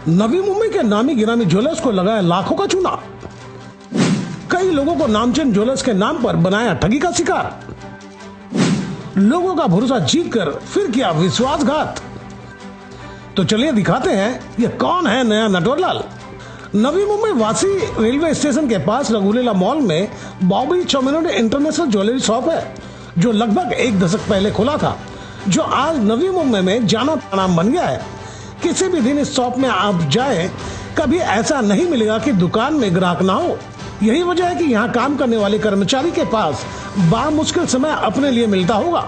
नवी मुंबई के नामी गिरामी ज्वेलर्स को लगाया लाखों का चूना। कई लोगों को नामचीन ज्वेलर्स के नाम पर बनाया ठगी का शिकार। लोगों का भरोसा जीतकर फिर किया विश्वासघात। तो चलिए दिखाते हैं ये कौन है नया नटवरलाल। नवी मुंबई वासी रेलवे स्टेशन के पास रघुलीला मॉल में बॉबी चौमेनो इंटरनेशनल ज्वेलरी शॉप है, जो लगभग एक दशक पहले खुला था, जो आज नवी मुंबई में जाना नाम बन गया है। किसी भी दिन इस शॉप में आप जाएं, कभी ऐसा नहीं मिलेगा कि दुकान में ग्राहक ना हो। यही वजह है कि यहाँ काम करने वाले कर्मचारी के पास बामुश्किल समय अपने लिए मिलता होगा,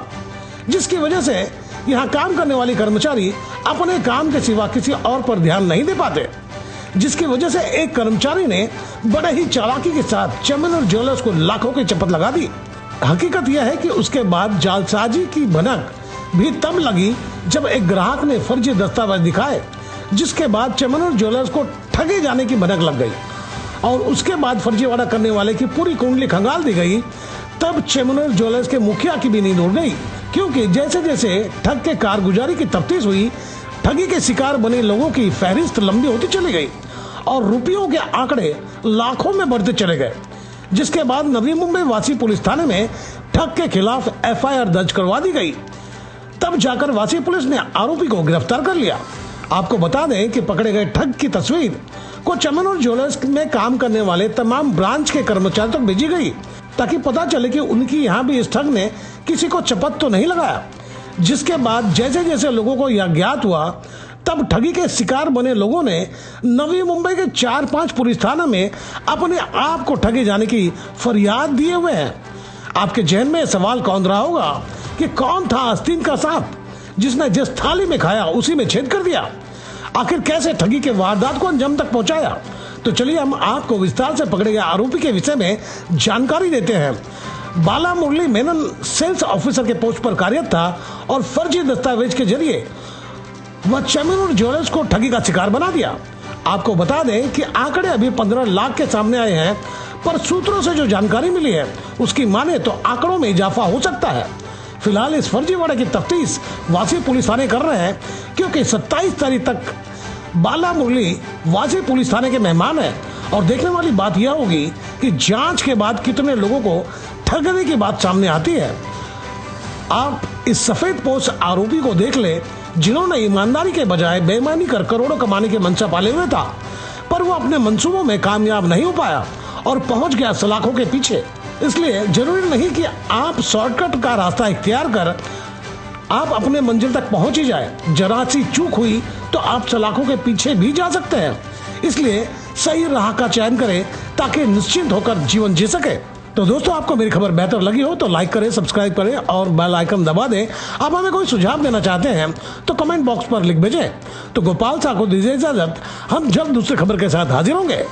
जिसकी वजह से यहाँ काम करने वाले कर्मचारी अपने काम के सिवा किसी और पर ध्यान नहीं दे पाते, जिसकी वजह से एक कर्मचारी ने बड़े ही चालाकी के साथ चौमेनो ज्वेलर्स को लाखों की चपत लगा दी। हकीकत यह है कि उसके बाद जालसाजी की भनक भी तब लगी जब एक ग्राहक ने फर्जी दस्तावेज दिखाए, जिसके बाद चौमेनो ज्वेलर्स को ठगे जाने की भनक लग गई और उसके बाद फर्जीवाड़ा करने वाले की पूरी कुंडली खंगाल दी गई। तब चौमेनो ज्वेलर्स के मुखिया की भी नींद उड़ गई, क्योंकि जैसे जैसे ठग के कारगुजारी की तफ्तीश हुई, ठगी के शिकार बने लोगों की फहरिस्त लंबी होती चली गई और रुपयों के आंकड़े लाखों में बढ़ते चले गए, जिसके बाद नवी मुंबई वासी पुलिस थाने में ठग के खिलाफ FIR दर्ज करवा दी गई। तब जाकर वासी पुलिस ने आरोपी को गिरफ्तार कर लिया। आपको बता दें कि पकड़े गए ठग की तस्वीर को चौमेनो ज्वेलर्स में काम करने वाले तमाम ब्रांच के कर्मचारियों तक भेजी गई, ताकि पता चले कि उनकी यहाँ भी इस ठग ने किसी को चपत तो नहीं लगाया। जिसके बाद जैसे जैसे लोगों को यह ज्ञात हुआ, तब ठगी के शिकार बने लोगों ने नवी मुंबई के 4-5 पुलिस थाना में अपने आप को ठगे जाने की फरियाद दिए हुए हैं। आपके जहन में सवाल कौन रहा होगा कि कौन था आस्तीन का सांप, जिसने जिस थाली में खाया उसी में छेद कर दिया। आखिर कैसे ठगी के वारदात को अंजाम तक पहुंचाया? तो चलिए हम आपको विस्तार से पकड़े गए आरोपी के विषय में जानकारी देते हैं। बाला मुरली मेनन सेल्स ऑफिसर के पोस्ट पर कार्यरत था और फर्जी दस्तावेज के जरिए वह चौमेनो ज्वेलर्स को ठगी का शिकार बना दिया। आपको बता दें कि आंकड़े अभी 15 लाख के सामने आए हैं, पर सूत्रों से जो जानकारी मिली है उसकी माने तो आंकड़ों में इजाफा हो सकता है। फिलहाल इस फर्जीवाड़े की तफ्तीश वासी पुलिस थाने कर रहे हैं, क्योंकि 27 तारीख तक बाला मुरली वासी पुलिस थाने के मेहमान है। और देखने वाली बात यह होगी कि जांच के बाद कितने लोगों को ठगने की बात सामने आती है। आप इस सफेद पोश आरोपी को देख ले, जिन्होंने ईमानदारी के बजाय बेईमानी कर करोड़ों कमाने के मंशा पाले हुए था, पर वो अपने मंसूबों में कामयाब नहीं हो पाया और पहुंच गया सलाखों के पीछे। इसलिए जरूरी नहीं कि आप शॉर्टकट का रास्ता इख्तियार कर आप अपने मंजिल तक पहुंच ही जाए। जरा सी चूक हुई तो आप सलाखों के पीछे भी जा सकते हैं। इसलिए सही राह का चयन करें, ताकि निश्चिंत होकर जीवन जी सके। तो दोस्तों, आपको मेरी खबर बेहतर लगी हो तो लाइक करें, सब्सक्राइब करें और बेल आइकन दबा दें। आप हमें कोई सुझाव देना चाहते हैं तो कमेंट बॉक्स पर लिख भेजें। तो गोपाल साहब को दीजिए इजाजत, हम जल्द दूसरी खबर के साथ हाजिर होंगे।